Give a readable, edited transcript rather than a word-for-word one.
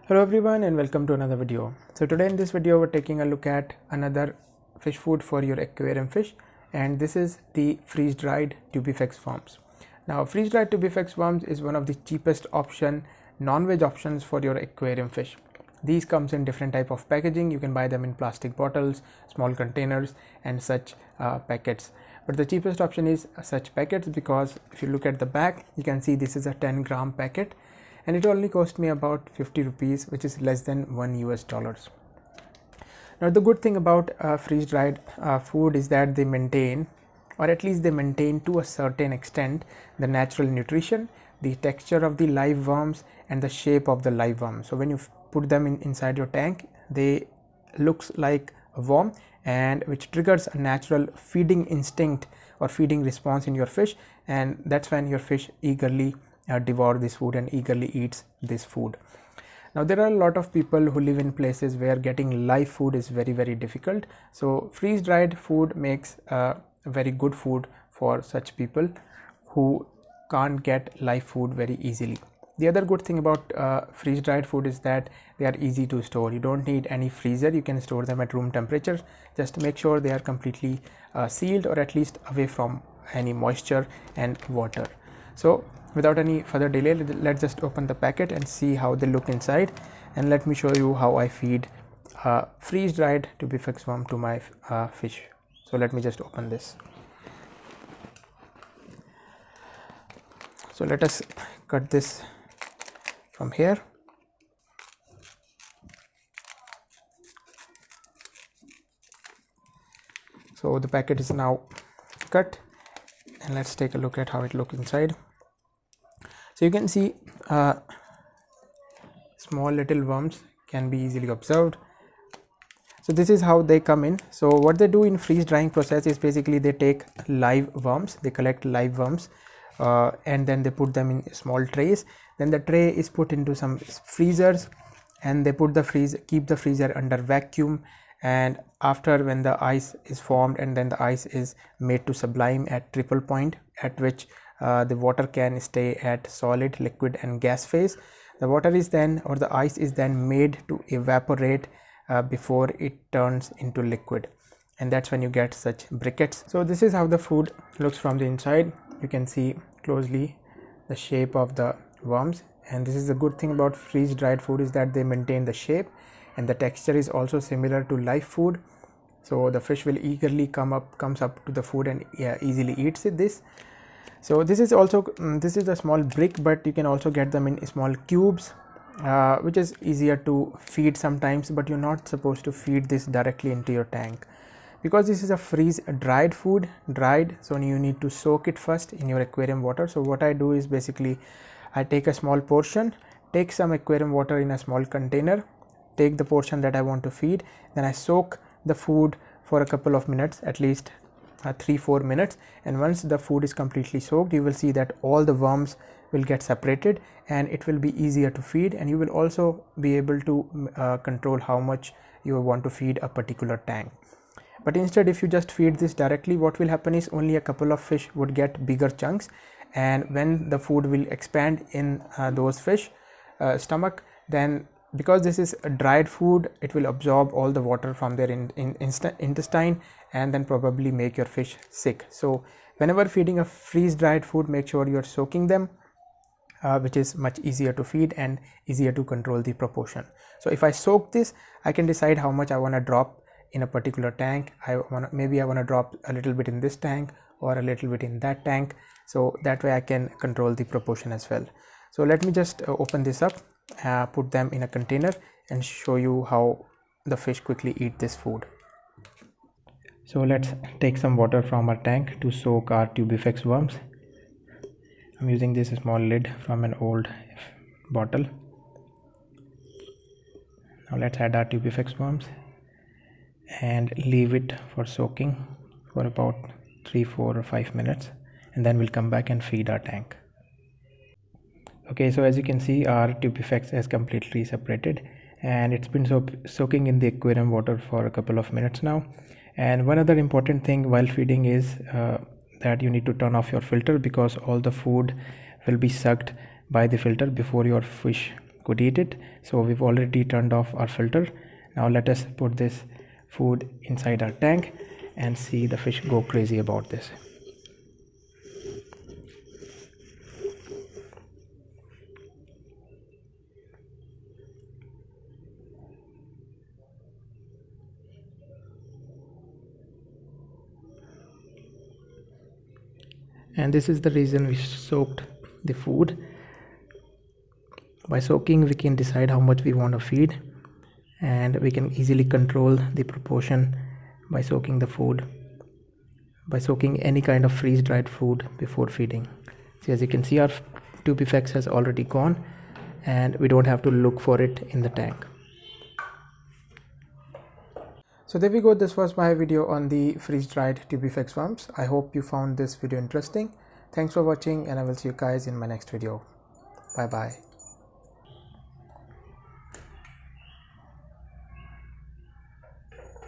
Hello everyone and welcome to another video. So today in this video we're taking a look at another fish food for your aquarium fish, and this is the freeze-dried Tubifex worms. Now freeze-dried Tubifex worms is one of the cheapest non-veg options for your aquarium fish. These comes in different type of packaging. You can buy them in plastic bottles, small containers and such packets. But the cheapest option is such packets, because if you look at the back you can see this is a 10-gram packet. And it only cost me about 50 rupees, which is less than $1 US. Now the good thing about freeze-dried food is that they maintain, or at least they maintain to a certain extent, the natural nutrition, the texture of the live worms and the shape of the live worm. So when you put them inside your tank, they looks like a worm, and which triggers a natural feeding instinct or feeding response in your fish, and that's when your fish eagerly devour this food and eagerly eats this food. Now there are a lot of people who live in places where getting live food is very difficult. So freeze-dried food makes a very good food for such people who can't get live food very easily. The other good thing about freeze-dried food is that they are easy to store. You don't need any freezer. You can store them at room temperature. Just make sure they are completely sealed, or at least away from any moisture and water. So without any further delay, let's just open the packet and see how they look inside, and let me show you how I feed freeze-dried Tubifex worm to my fish. So let me just open this. So let us cut this from here. So the packet is now cut, and let's take a look at how it looks inside. So you can see small little worms can be easily observed. So this is how they come in. So what they do in freeze drying process is basically they take live worms, they collect live worms, and then they put them in small trays. Then the tray is put into some freezers, and they put keep the freezer under vacuum. And after, when the ice is formed and then the ice is made to sublime at triple point, at which the water can stay at solid, liquid and gas phase, the water is then, or the ice is then made to evaporate before it turns into liquid, and that's when you get such briquettes. So this is how the food looks from the inside. You can see closely the shape of the worms, and this is the good thing about freeze dried food, is that they maintain the shape, and the texture is also similar to live food. So the fish will eagerly comes up to the food and easily eats this. So this is also this is a small brick, but you can also get them in small cubes, which is easier to feed sometimes, but you're not supposed to feed this directly into your tank, because this is a freeze dried food, so you need to soak it first in your aquarium water. So what I do is basically I take a small portion, take some aquarium water in a small container, take the portion that I want to feed, then I soak the food for a couple of minutes, at least 3-4 minutes, and once the food is completely soaked, you will see that all the worms will get separated, and it will be easier to feed, and you will also be able to control how much you want to feed a particular tank. But instead, if you just feed this directly, what will happen is only a couple of fish would get bigger chunks, and when the food will expand in those fish stomach, then because this is a dried food, it will absorb all the water from their intestine, and then probably make your fish sick. So whenever feeding a freeze dried food, make sure you're soaking them, which is much easier to feed and easier to control the proportion. So if I soak this, I can decide how much I want to drop in a particular tank. Maybe I want to drop a little bit in this tank or a little bit in that tank, so that way I can control the proportion as well. So let me just open this up, put them in a container, and show you how the fish quickly eat this food. So let's take some water from our tank to soak our Tubifex worms. I'm using this small lid from an old bottle. Now let's add our Tubifex worms and leave it for soaking for about 3, 4 or 5 minutes, and then we'll come back and feed our tank. Okay, so as you can see, our Tubifex has completely separated, and it's been soaking in the aquarium water for a couple of minutes now. And one other important thing while feeding is that you need to turn off your filter, because all the food will be sucked by the filter before your fish could eat it. So we've already turned off our filter. Now let us put this food inside our tank and see the fish go crazy about this. And this is the reason we soaked the food. By soaking, we can decide how much we want to feed, and we can easily control the proportion by soaking the food, by soaking any kind of freeze-dried food before feeding. So as you can see, our Tubifex has already gone and we don't have to look for it in the tank. So there we go. This was my video on the freeze-dried Tubifex worms. I hope you found this video interesting. Thanks for watching, and I will see you guys in my next video. Bye bye.